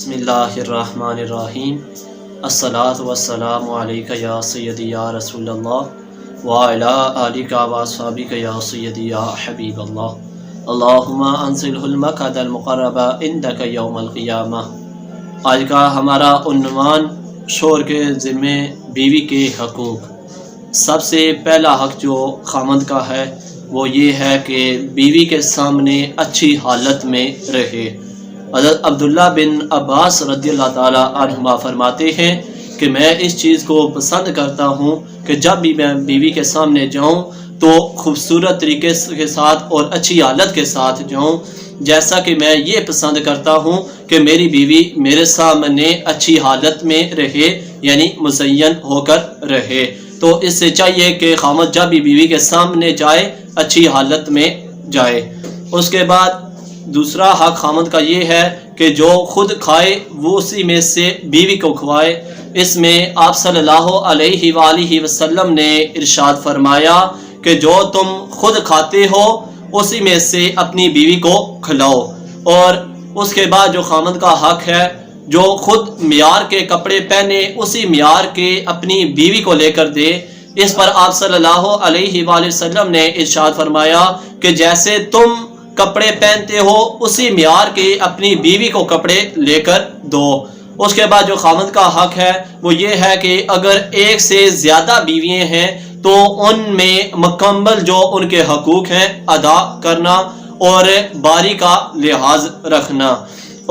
बिस्मिल्लाहिर्रहमानिर्रहीम। अस्सलातु वस्सलामु अलैका या सय्यदी या रसूल अल्लाह व अला आलिका व अस्हाबिका या सय्यदी या हबीब अल्लाह। अल्लाहुम्मा अंज़िलहुल मक़अदल मुक़र्रबा इंदका यौमल क़ियामह। आज का हमारा उन्वान शोहर के ज़िम्मे बीवी के हकूक़। सबसे पहला हक़ जो खामद का है वो ये है कि बीवी के सामने अच्छी हालत में रहे। हज़रत अब्दुल्ला बिन अब्बास रज़ियल्लाहु ताला अन्हुमा फरमाते हैं कि मैं इस चीज़ को पसंद करता हूँ कि जब भी मैं बीवी के सामने जाऊँ तो खूबसूरत तरीके के साथ और अच्छी हालत के साथ जाऊँ, जैसा कि मैं ये पसंद करता हूँ कि मेरी बीवी मेरे सामने अच्छी हालत में रहे, यानी मुज़य्यन होकर रहे। तो इससे चाहिए कि खामद जब भी बीवी के सामने जाए अच्छी हालत में जाए। उसके बाद दूसरा हक खामद का ये है कि जो खुद खाए वो उसी में से बीवी को खवाए। इसमें आप सल्लल्लाहु अलैहि वसल्लम ने इरशाद फरमाया कि जो तुम खुद खाते हो उसी में से अपनी बीवी को खिलाओ। और उसके बाद जो खामद का हक है, जो खुद मियार के कपड़े पहने उसी मियार के अपनी बीवी को लेकर दे। इस पर आप सल्लल्लाहु अलैहि वसल्लम ने इरशाद फरमाया कि जैसे तुम कपड़े पहनते हो उसी मियार के अपनी बीवी को कपड़े लेकर दो। उसके बाद जो खामद का हक है वो ये है कि अगर एक से ज़्यादा बीवियाँ हैं तो उनमें मुकम्मल जो उनके हकूक़ हैं अदा करना और बारी का लिहाज रखना।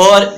और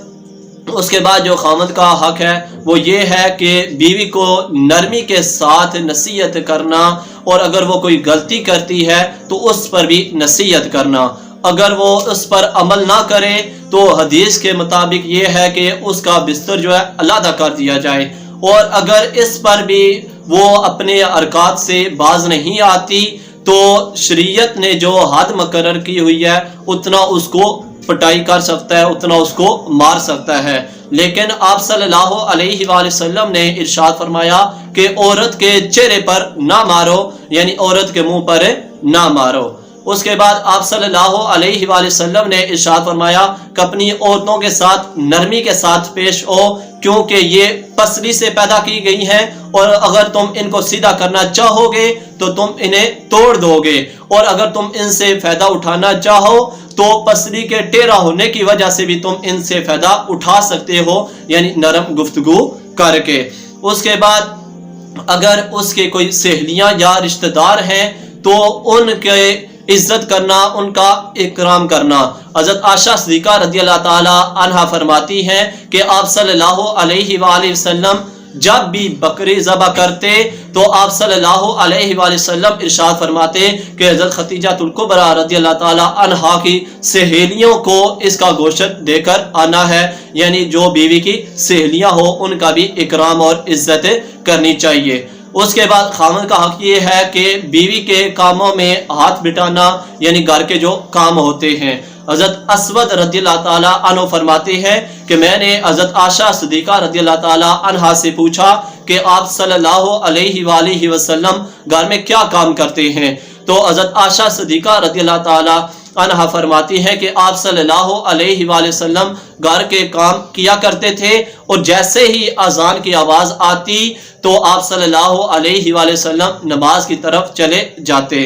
उसके बाद जो खामद का हक है वो ये है कि बीवी को नरमी के साथ नसीहत करना, और अगर वो कोई गलती करती है तो उस पर भी नसीहत करना। अगर वो उस पर अमल ना करे तो हदीस के मुताबिक ये है कि उसका बिस्तर जो है अलहदा कर दिया जाए। और अगर इस पर भी वो अपने अरकात से बाज नहीं आती तो शरीयत ने जो हद मुकर्रर की हुई है उतना उसको पिटाई कर सकता है, उतना उसको मार सकता है। लेकिन आप सल्लल्लाहु अलैहि वसल्लम ने इरशाद फरमाया कि औरत के चेहरे पर ना मारो, यानी औरत के मुंह पर ना मारो। उसके बाद आप सल्लल्लाहु अलैहि वसल्लम ने इरशाद फरमाया कि अपनी औरतों के साथ नरमी के साथ पेश हो, क्योंकि ये पसली से पैदा की गई हैं और अगर तुम इनको सीधा करना चाहोगे तो तुम इन्हें तोड़ दोगे, और अगर तुम इनसे फायदा उठाना चाहो तो पसली के टेढ़ा होने की वजह से भी तुम इनसे फायदा उठा सकते हो, यानी नरम गुफ्तगू करके। उसके बाद अगर उसके कोई सहेलियां या रिश्तेदार हैं तो उनके इज्जत करना, उनका इकराम करना। हज़रत आयशा सिद्दीक़ा रज़ियल्लाहु ताला अन्हा फरमाती हैं कि आप सल्लल्लाहु अलैहि वसल्लम जब भी बकरी ज़बह करते तो आप सल्लल्लाहु अलैहि वसल्लम इरशाद फरमाते कि हज़रत खतीजातुल कुबरा रज़ियल्लाहु ताला अन्हा की सहेलियों को इसका गोश्त देकर आना है, यानी जो बीवी की सहेलियां हो उनका भी इकराम और इज्जत करनी चाहिए। उसके बाद खामद का हक ये है कि बीवी के कामों में हाथ बिटाना, यानी घर के जो काम होते हैं। हज़रत असवद रज़ियल्लाहु ताला अन्हु फरमाते हैं कि मैंने हज़रत आयशा सिद्दीक़ा रज़ियल्लाहु ताला अन्हा से पूछा कि आप सल्लल्लाहु अलैहि वसल्लम घर में क्या काम करते हैं। तो हज़रत आयशा सिद्दीक़ा रज़ियल्लाहु ताला अन्हा फरमाती हैं कि आप सल्लल्लाहु अलैहि वसल्लम घर के काम किया करते थे, और जैसे ही अजान की आवाज़ आती तो आप सल्लल्लाहु अलैहि वसल्लम नमाज की तरफ चले जाते।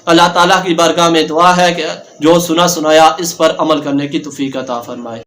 अल्लाह ताला की बारगाह में दुआ है कि जो सुना सुनाया इस पर अमल करने की तौफीक अता फरमाए।